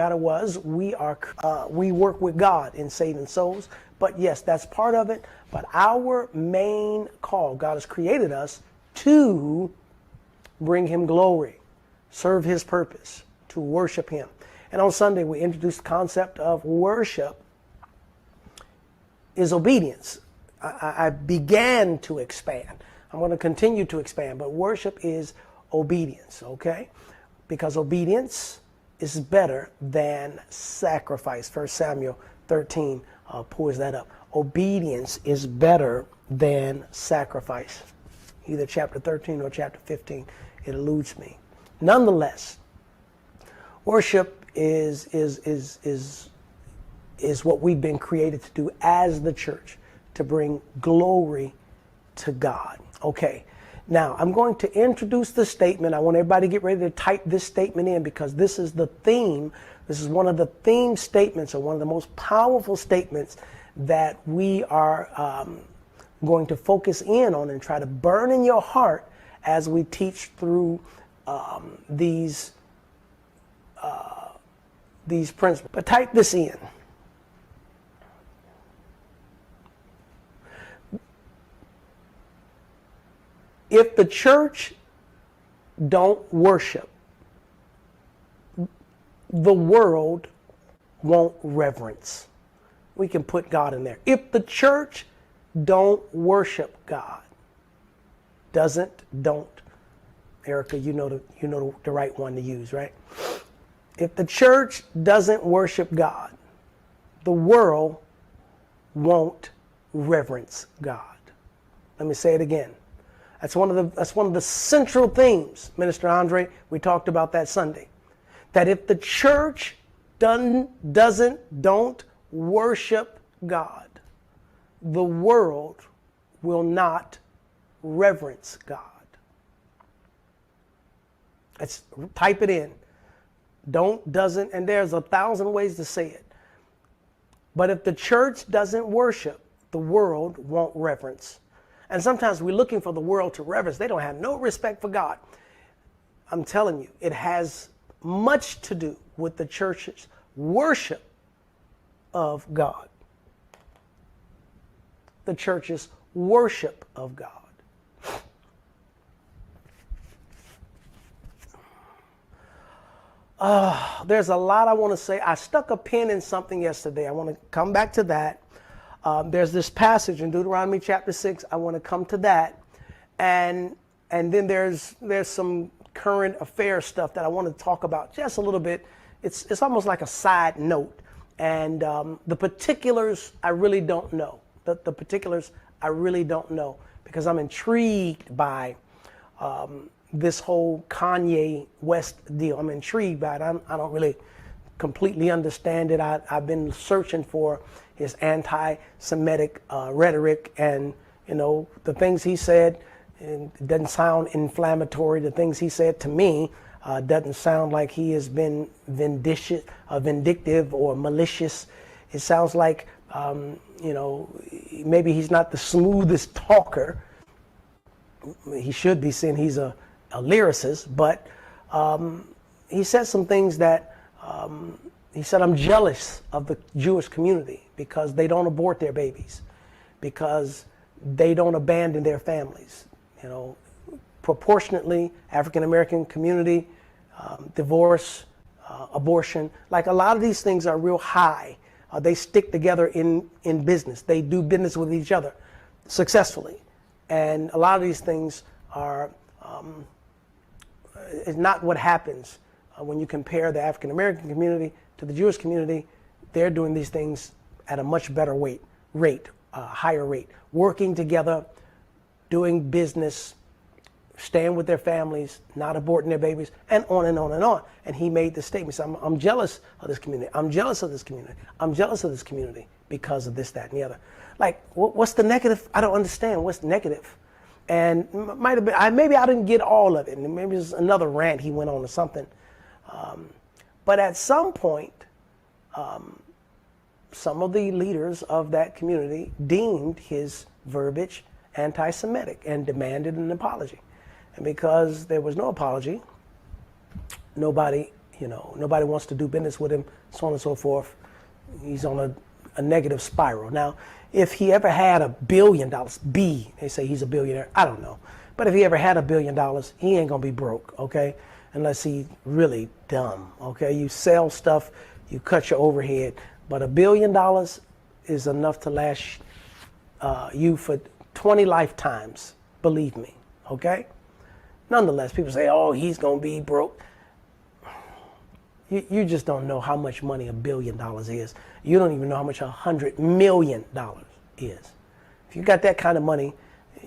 matter was, we work with God in saving souls. But yes, that's part of it. But our main call, God has created us to bring him glory, serve his purpose, to worship him. And on Sunday, we introduced the concept of worship is obedience. I began to expand. I'm going to continue to expand, but worship is obedience, okay? Because obedience is better than sacrifice. 1 Samuel 13 pours that up. Obedience is better than sacrifice. Either chapter 13 or chapter 15, it eludes me. Nonetheless, worship is what we've been created to do as the church, to bring glory to God. Okay, now I'm going to introduce the statement. I want everybody to get ready to type this statement in, because this is the theme. This is one of the theme statements, or one of the most powerful statements that we are going to focus in on and try to burn in your heart as we teach through these principles. But type this in. If the church don't worship, the world won't reverence. We can put God in there. If the church don't worship God, don't. Erica, you know the right one to use, right? If the church doesn't worship God, the world won't reverence God. Let me say it again. That's one of the central themes, Minister Andre. We talked about that Sunday. That if the church don't worship God, the world will not reverence God. Let's type it in. Doesn't, and there's 1,000 ways to say it. But if the church doesn't worship, the world won't reverence. And sometimes we're looking for the world to reverence. They don't have no respect for God. I'm telling you, it has much to do with the church's worship of God. The church's worship of God. There's a lot I want to say. I stuck a pin in something yesterday. I want to come back to that. There's this passage in Deuteronomy chapter 6. I want to come to that. And then there's some current affair stuff that I want to talk about just a little bit. It's almost like a side note. And the particulars, I really don't know. The particulars, I really don't know, because I'm intrigued by this whole Kanye West deal. I'm intrigued by it. I don't really completely understand it. I've been searching for his anti-Semitic rhetoric, and the things he said, and it doesn't sound inflammatory. The things he said to me doesn't sound like he has been vindictive or malicious. It sounds like maybe he's not the smoothest talker. He should be, saying he's a lyricist, but he said some things that he said, I'm jealous of the Jewish community because they don't abort their babies, because they don't abandon their families. Proportionately, African American community, divorce, abortion, like a lot of these things are real high. They stick together in business. They do business with each other successfully. And a lot of these things are is not what happens when you compare the African American community to the Jewish community. They're doing these things at a much better higher rate, working together, doing business, staying with their families, not aborting their babies, and on and on and on. And he made the statement, so I'm jealous of this community. I'm jealous of this community. I'm jealous of this community because of this, that, and the other. Like, what's the negative? I don't understand. What's negative? And might have been, maybe I didn't get all of it. And maybe it's another rant he went on or something. But at some point, some of the leaders of that community deemed his verbiage anti-Semitic and demanded an apology. And because there was no apology, nobody, Nobody wants to do business with him, so on and so forth. He's on a negative spiral. Now, if he ever had $1 billion, they say he's a billionaire, I don't know. But if he ever had $1 billion, he ain't gonna be broke, okay? Unless he's really dumb, okay? You sell stuff, you cut your overhead, but $1 billion is enough to last you for 20 lifetimes, believe me, okay? Nonetheless, people say, oh, he's gonna be broke. You just don't know how much money $1 billion is. You don't even know how much $100 million is. If you got that kind of money,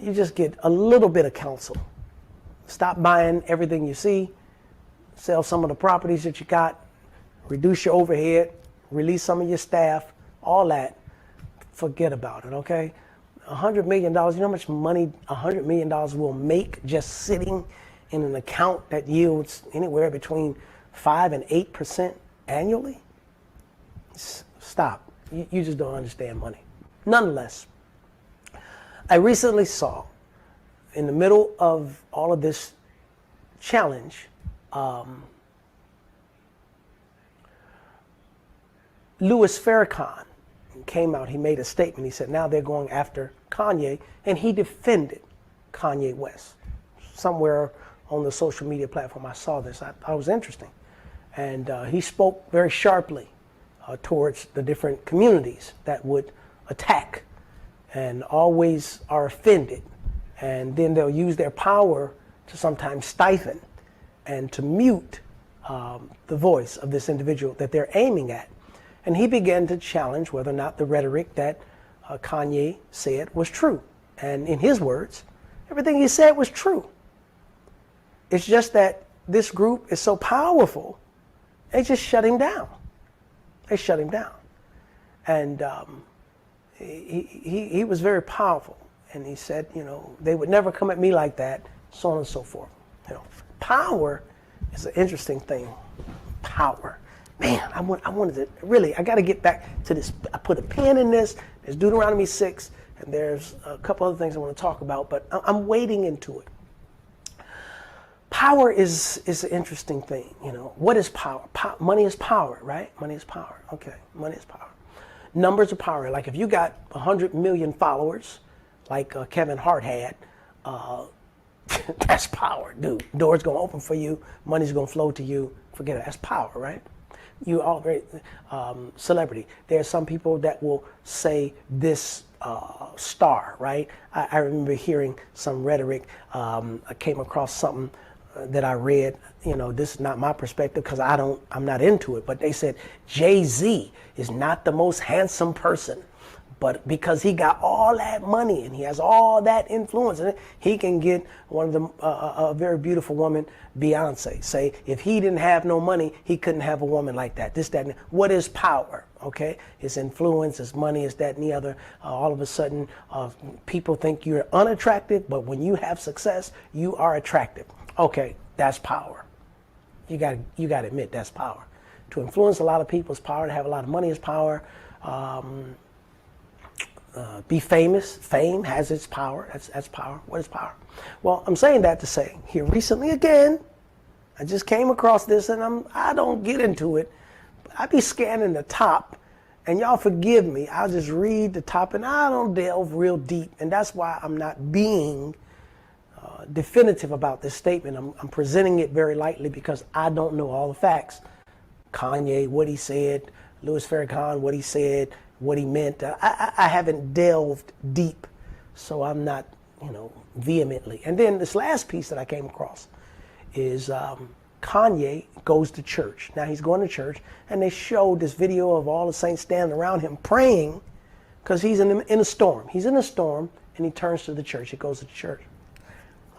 you just get a little bit of counsel. Stop buying everything you see, sell some of the properties that you got, reduce your overhead, release some of your staff, all that. Forget about it, okay? $100 million, you know how much money $100 million will make just sitting in an account that yields anywhere between 5 and 8% annually? Stop. You just don't understand money. Nonetheless, I recently saw, in the middle of all of this challenge, Louis Farrakhan came out. He made a statement. He said, now they're going after Kanye, and he defended Kanye West. Somewhere on the social media platform I saw this. I thought it was interesting. And he spoke very sharply towards the different communities that would attack and always are offended. And then they'll use their power to sometimes stifle and to mute the voice of this individual that they're aiming at. And he began to challenge whether or not the rhetoric that Kanye said was true. And in his words, everything he said was true. It's just that this group is so powerful, they just shut him down. They shut him down. And he was very powerful. And he said, they would never come at me like that, so on and so forth. Power is an interesting thing. Power. Man, I wanted to really, I got to get back to this. I put a pin in this. There's Deuteronomy 6, and there's a couple other things I want to talk about, but I'm wading into it. Power is an interesting thing. What is power? Money is power, right? Money is power. Okay, money is power. Numbers are power. Like if you got 100 million followers, like Kevin Hart had, that's power, dude. Doors gonna open for you. Money's gonna flow to you. Forget it. That's power, right? You are very celebrity. There are some people that will say this star, right? I remember hearing some rhetoric. I came across something that I read. This is not my perspective because I'm not into it. But they said Jay-Z is not the most handsome person, but because he got all that money and he has all that influence, and he can get one of a very beautiful woman, Beyonce. Say if he didn't have no money, he couldn't have a woman like that. This, that, and what is power? Okay, it's influence, it's money, it's that and the other. All of a sudden, people think you're unattractive, but when you have success, you are attractive. Okay, that's power. You got to admit that's power. To influence a lot of people is power. To have a lot of money is power. Be famous. Fame has its power. That's power. What is power? Well, I'm saying that to say here recently again, I just came across this, and I don't get into it. I be scanning the top, and y'all forgive me. I'll just read the top, and I don't delve real deep, and that's why I'm not being definitive about this statement. I'm presenting it very lightly because I don't know all the facts. Kanye, what he said, Louis Farrakhan, what he said, what he meant. I haven't delved deep, so I'm not, vehemently. And then this last piece that I came across is Kanye goes to church. Now he's going to church, and they showed this video of all the saints standing around him praying because he's in a storm. He's in a storm, and he turns to the church. He goes to church.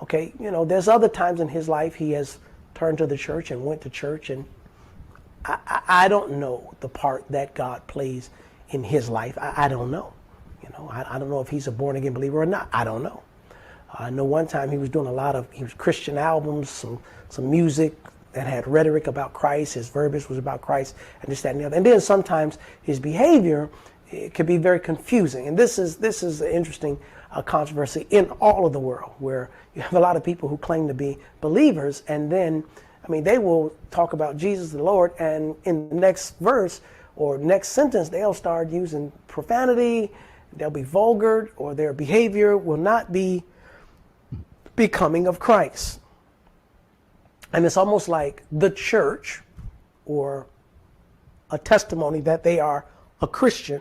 Okay, there's other times in his life he has turned to the church and went to church, and I don't know the part that God plays in his life. I don't know. I don't know if he's a born-again believer or not. I don't know. I know one time he was doing Christian albums, some music that had rhetoric about Christ. His verbiage was about Christ, and this, that, and the other. And then sometimes his behavior, it could be very confusing. And this is an interesting controversy in all of the world, where you have a lot of people who claim to be believers, and then I mean, they will talk about Jesus the Lord, and in the next verse or next sentence, they'll start using profanity, they'll be vulgar, or their behavior will not be becoming of Christ. And it's almost like the church, or a testimony that they are a Christian,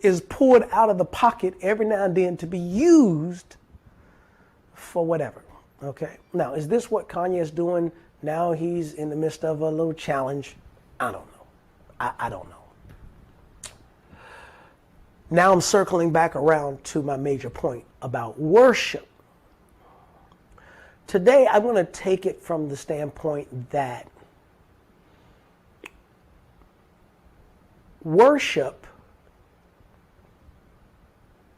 is pulled out of the pocket every now and then to be used for whatever. Okay. Now, is this what Kanye is doing? Now he's in the midst of a little challenge. I don't know. I don't know. Now I'm circling back around to my major point about worship. Today, I'm going to take it from the standpoint that worship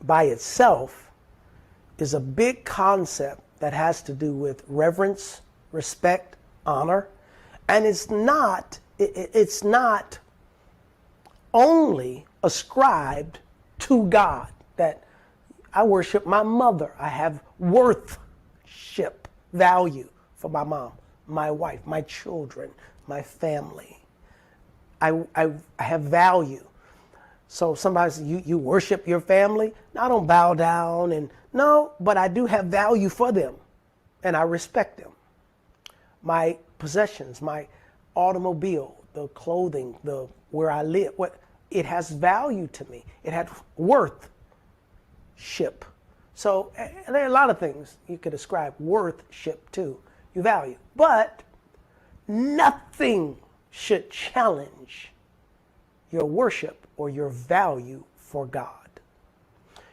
by itself is a big concept that has to do with reverence, respect, honor, and it's not only ascribed to God. That I worship my mother. I have worthship, value for my mom, my wife, my children, my family. I have value. So somebody says, you worship your family? No, I don't bow down, and no, but I do have value for them, and I respect them. My possessions, my automobile, the clothing, the where I live, it has value to me. It has worthship. So there are a lot of things you could ascribe worthship to. You value, but nothing should challenge your worship or your value for God.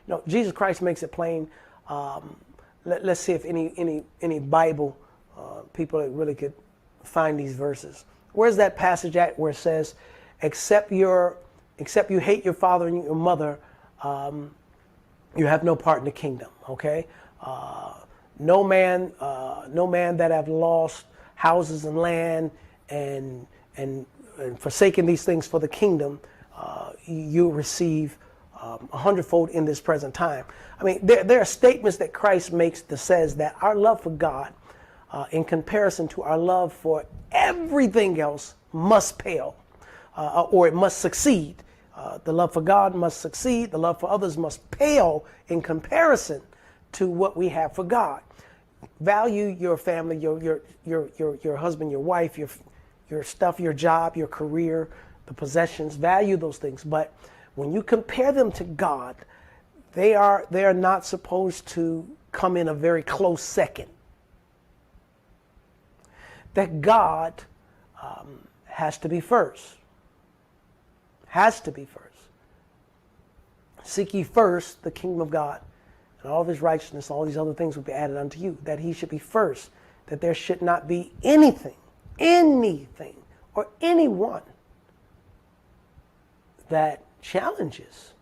You know, Jesus Christ makes it plain. Let's see if any Bible people that really could find these verses. Where's that passage at where it says, except you hate your father and your mother, you have no part in the kingdom. Okay, no man that have lost houses and land and forsaken these things for the kingdom, you receive 100-fold in this present time. I mean, there are statements that Christ makes that says that our love for God, in comparison to our love for everything else, must pale, or it must succeed. The love for God must succeed. The love for others must pale in comparison to what we have for God. Value your family, your husband, your wife, your stuff, your job, your career, the possessions. Value those things. But when you compare them to God, they are not supposed to come in a very close second. That God has to be first. Has to be first. Seek ye first the kingdom of God, and all of his righteousness, all these other things will be added unto you. That he should be first. That there should not be anything, or anyone that challenges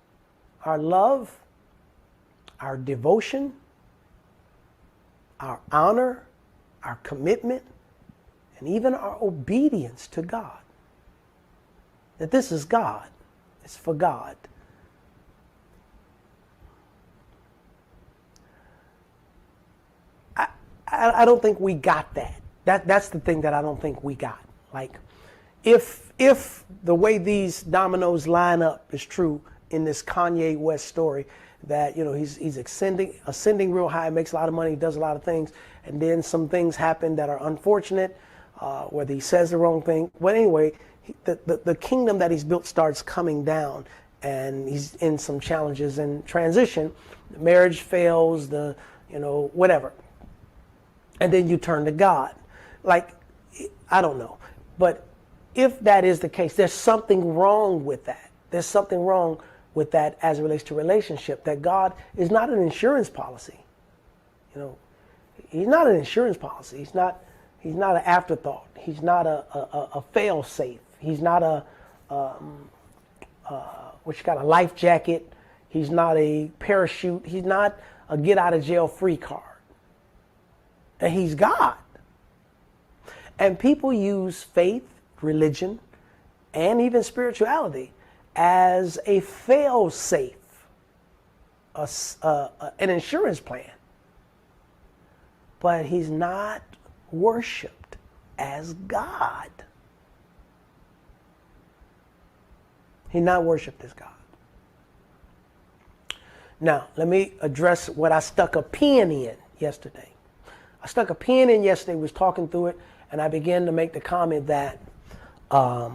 our love, our devotion, our honor, our commitment, and even our obedience to God. That this is God. It's for God. I don't think we got that. That's the thing that I don't think we got. Like, if the way these dominoes line up is true in this Kanye West story, that, you know, he's ascending real high, makes a lot of money, does a lot of things, and then some things happen that are unfortunate, whether he says the wrong thing. Well, anyway, the kingdom that he's built starts coming down, and he's in some challenges and transition. The marriage fails, whatever. And then you turn to God. Like, I don't know. But if that is the case, there's something wrong with that. There's something wrong with that as it relates to relationship, that God is not an insurance policy. You know, he's not an insurance policy. He's not an afterthought. He's not a fail safe. He's not a life jacket. He's not a parachute. He's not a get out of jail free card. And he's God. And people use faith, religion, and even spirituality as a fail-safe, an insurance plan. But he's not worshipped. as God. He not worshipped as God. Now, let me address what I stuck a pin in yesterday. I stuck a pin in yesterday, was talking through it, and I began to make the comment that I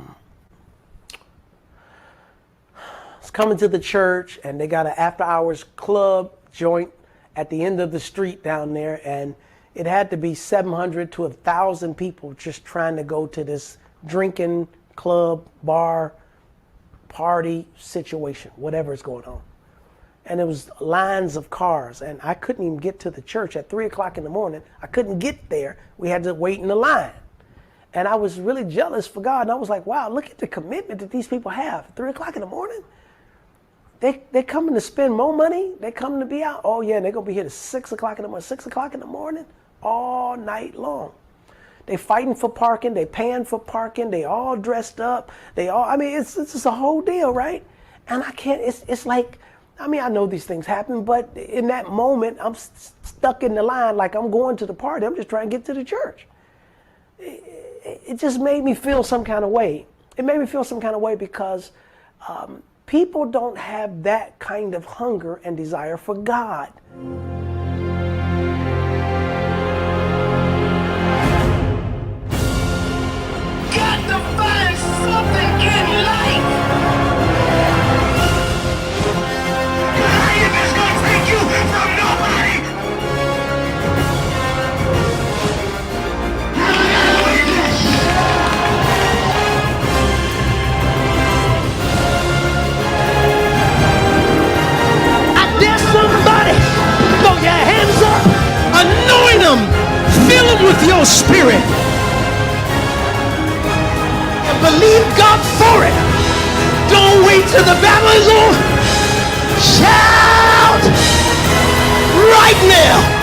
was coming to the church, and they got an after-hours club joint at the end of the street down there, and it had to be 700 to 1,000 people just trying to go to this drinking club, bar, party situation, whatever is going on. And it was lines of cars, and I couldn't even get to the church at 3 o'clock in the morning. I couldn't get there. We had to wait in the line. And I was really jealous for God. And I was like, wow, look at the commitment that these people have. 3 o'clock in the morning? They're coming to spend more money? They're coming to be out? Oh, yeah, they're going to be here to 6 o'clock in the morning. 6 o'clock in the morning? All night long. They fighting for parking. They paying for parking. They all dressed up. It's just a whole deal, right? And I can't, it's like, I know these things happen, but in that moment, I'm stuck in the line like I'm going to the party. I'm just trying to get to the church. It just made me feel some kind of way. It made me feel some kind of way because people don't have that kind of hunger and desire for God. Got to find something in life. Life is gonna take you from nobody. I dare somebody throw your hands up, anoint them, fill them with your spirit. Believe God for it. Don't wait till the battle is over. Shout right now.